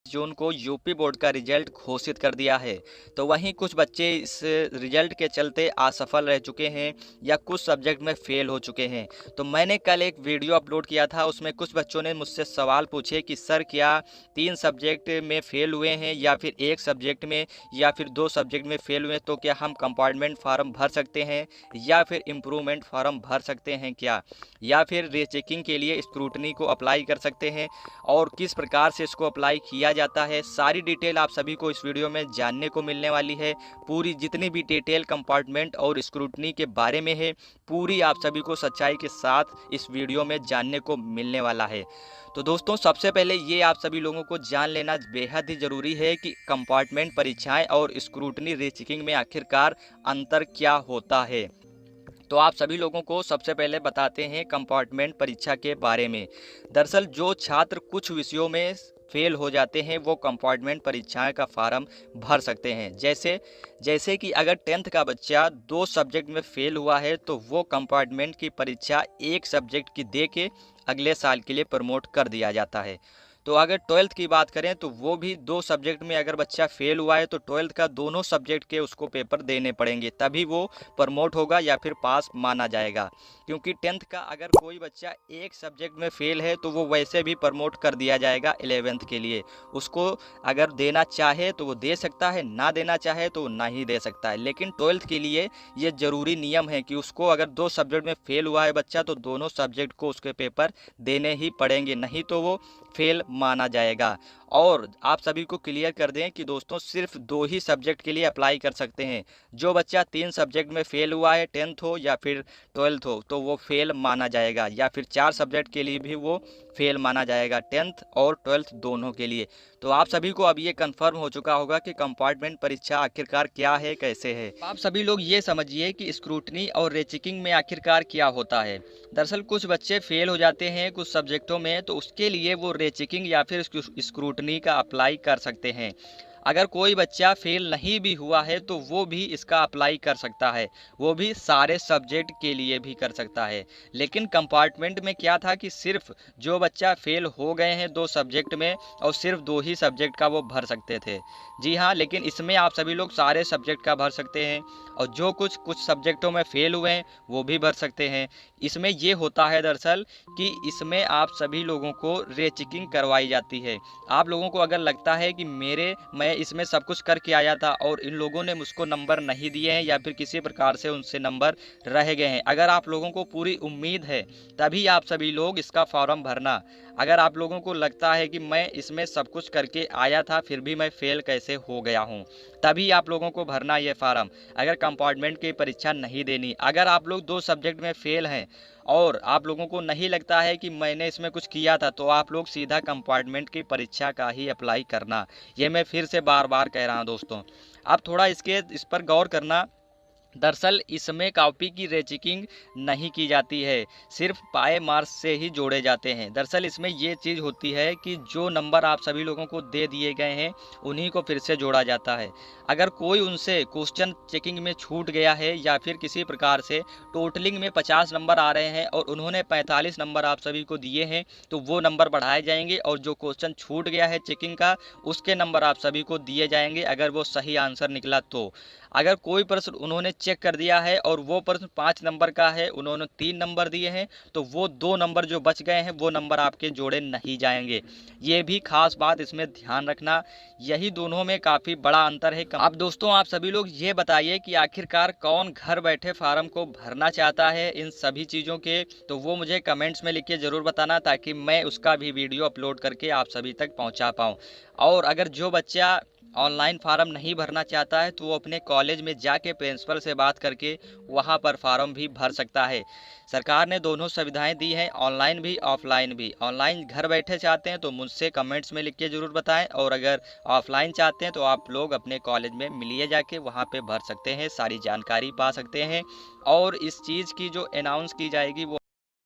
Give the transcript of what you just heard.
जून को UP board का result घोषित कर दिया है। तो वहीं कुछ बच्चे इस रिजल्ट के चलते असफल रह चुके हैं या कुछ सब्जेक्ट में फेल हो चुके हैं। तो मैंने कल एक वीडियो अपलोड किया था, उसमें कुछ बच्चों ने मुझसे सवाल पूछे कि सर क्या 3 सब्जेक्ट में फेल हुए हैं या फिर 1 सब्जेक्ट में या फिर 2 सब्जेक्ट में फेल हुए, तो क्या हम कंपार्टमेंट फार्म भर सकते हैं या फिर इम्प्रूवमेंट फार्म भर सकते हैं क्या, या फिर रीचेकिंग के लिए स्क्रूटनी को अप्लाई कर सकते हैं और किस प्रकार से इसको अप्लाई किया जाता है। सारी डिटेल आप सभी को इस वीडियो में जानने को मिलने वाली है। पूरी जितनी भी डिटेल कंपार्टमेंट और स्क्रूटनी के बारे में है, पूरी आप सभी को सच्चाई के साथ इस वीडियो में जानने को मिलने वाला है। तो दोस्तों, सबसे पहले ये आप सभी लोगों को जान लेना बेहद ही ज़रूरी है कि कंपार्टमेंट परीक्षाएं और स्क्रूटनी रीचेकिंग में आखिरकार अंतर क्या होता है। तो आप सभी लोगों को सबसे पहले बताते हैं कंपार्टमेंट परीक्षा के बारे में। दरअसल जो छात्र कुछ विषयों में फेल हो जाते हैं वो कंपार्टमेंट परीक्षाएं का फार्म भर सकते हैं। जैसे जैसे कि अगर 10th का बच्चा 2 सब्जेक्ट में फेल हुआ है तो वो कंपार्टमेंट की परीक्षा 1 सब्जेक्ट की दे के अगले साल के लिए प्रमोट कर दिया जाता है। तो अगर 12th की बात करें तो वो भी 2 सब्जेक्ट में अगर बच्चा फेल हुआ है तो 12th का दोनों सब्जेक्ट के उसको पेपर देने पड़ेंगे, तभी वो प्रमोट होगा या फिर पास माना जाएगा। क्योंकि 10th का अगर कोई बच्चा 1 सब्जेक्ट में फेल है तो वो वैसे भी प्रमोट कर दिया जाएगा 11th के लिए। उसको अगर देना चाहे तो वो दे सकता है, ना देना चाहे तो वो नहीं दे सकता है। लेकिन 12th के लिए ये ज़रूरी नियम है कि उसको अगर 2 सब्जेक्ट में फेल हुआ है बच्चा तो दोनों सब्जेक्ट को उसके पेपर देने ही पड़ेंगे, नहीं तो वो फेल माना जाएगा। और आप सभी को क्लियर कर दें कि दोस्तों सिर्फ 2 ही सब्जेक्ट के लिए अप्लाई कर सकते हैं। जो बच्चा 3 सब्जेक्ट में फेल हुआ है, 10th हो या फिर 12th हो, तो वो फेल माना जाएगा, या फिर 4 सब्जेक्ट के लिए भी वो फेल माना जाएगा, 10th और 12th दोनों के लिए। तो आप सभी को अब ये कंफर्म हो चुका होगा कि कंपार्टमेंट परीक्षा आखिरकार क्या है, कैसे है। आप सभी लोग ये समझिए कि स्क्रूटनी और रीचेकिंग में आखिरकार क्या होता है। दरअसल कुछ बच्चे फेल हो जाते हैं कुछ सब्जेक्टों में, तो उसके लिए वो रीचेकिंग या फिर स्क्रूटनी का अप्लाई कर सकते हैं। अगर कोई बच्चा फेल नहीं भी हुआ है तो वो भी इसका अप्लाई कर सकता है, वो भी सारे सब्जेक्ट के लिए भी कर सकता है। लेकिन कंपार्टमेंट में क्या था कि सिर्फ जो बच्चा फेल हो गए हैं 2 सब्जेक्ट में और सिर्फ 2 ही सब्जेक्ट का वो भर सकते थे। जी हाँ, लेकिन इसमें आप सभी लोग सारे सब्जेक्ट का भर सकते हैं और जो कुछ कुछ सब्जेक्टों में फेल हुए हैं वो भी भर सकते हैं। इसमें ये होता है दरअसल कि इसमें आप सभी लोगों को रीचेकिंग करवाई जाती है। आप लोगों को अगर लगता है कि मैं इसमें सब कुछ करके आया था और इन लोगों ने मुझको नंबर नहीं दिए हैं या फिर किसी प्रकार से उनसे नंबर रह गए हैं, अगर आप लोगों को पूरी उम्मीद है तभी आप सभी लोग इसका फॉर्म भरना। अगर आप लोगों को लगता है कि मैं इसमें सब कुछ करके आया था फिर भी मैं फेल कैसे हो गया हूँ, तभी आप लोगों को भरना ये फार्म। अगर कंपार्टमेंट की परीक्षा नहीं देनी, अगर आप लोग 2 सब्जेक्ट में फेल हैं और आप लोगों को नहीं लगता है कि मैंने इसमें कुछ किया था, तो आप लोग सीधा कंपार्टमेंट की परीक्षा का ही अप्लाई करना। ये मैं फिर से बार बार कह रहा हूँ दोस्तों। आप थोड़ा इस पर गौर करना। दरअसल इसमें कॉपी की रीचेकिंग नहीं की जाती है, सिर्फ पाए मार्क्स से ही जोड़े जाते हैं। दरअसल इसमें ये चीज़ होती है कि जो नंबर आप सभी लोगों को दे दिए गए हैं उन्हीं को फिर से जोड़ा जाता है। अगर कोई उनसे क्वेश्चन चेकिंग में छूट गया है या फिर किसी प्रकार से टोटलिंग में 50 नंबर आ रहे हैं और उन्होंने 45 नंबर आप सभी को दिए हैं, तो वो नंबर बढ़ाए जाएंगे और जो क्वेश्चन छूट गया है चेकिंग का उसके नंबर आप सभी को दिए जाएंगे अगर वो सही आंसर निकला तो। अगर कोई प्रश्न उन्होंने चेक कर दिया है और वो प्रश्न 5 नंबर का है, उन्होंने 3 नंबर दिए हैं, तो वो 2 नंबर जो बच गए हैं वो नंबर आपके जोड़े नहीं जाएंगे। ये भी खास बात इसमें ध्यान रखना। यही दोनों में काफ़ी बड़ा अंतर है। अब दोस्तों आप सभी लोग ये बताइए कि आखिरकार कौन घर बैठे फार्म को भरना चाहता है इन सभी चीज़ों के, तो वो मुझे कमेंट्स में लिख के ज़रूर बताना ताकि मैं उसका भी वीडियो अपलोड करके आप सभी तक पहुँचा पाऊँ। और अगर जो बच्चा ऑनलाइन फार्म नहीं भरना चाहता है तो वो अपने कॉलेज में जाके प्रिंसिपल से बात करके वहाँ पर फार्म भी भर सकता है। सरकार ने दोनों सुविधाएं दी हैं, ऑनलाइन भी ऑफलाइन भी। ऑनलाइन घर बैठे चाहते हैं तो मुझसे कमेंट्स में लिख के ज़रूर बताएं, और अगर ऑफलाइन चाहते हैं तो आप लोग अपने कॉलेज में मिलिए जाके वहाँ पे भर सकते हैं, सारी जानकारी पा सकते हैं। और इस चीज़ की जो अनाउंस की जाएगी वो